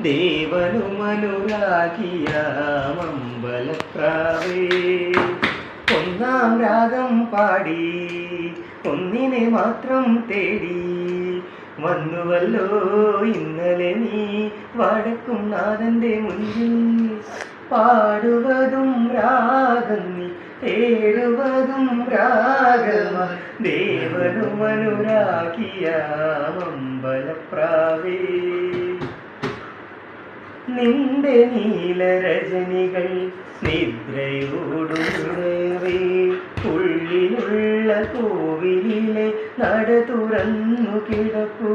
ദേവനുമനുരാഗിയാമമ്പലപ്രാവേ ഒന്നാം രാഗം പാടി ഒന്നിനെ മാത്രം തേടി വന്നുവല്ലോ ഇന്നലെ നീ വടക്കും നാഥന്റെ മുന്നിൽ പാടുവതും രാഗം നീ തേടുവതും രാഗമ ദേവനുമനുരാഗിയാമമ്പലപ്രാവേ നിന്റെ നീലരജനികൾ നിദ്രയോടുണരവേ ഉള്ളിലുള്ള കോവിലിലെ നട തുറന്നു കിടപ്പൂ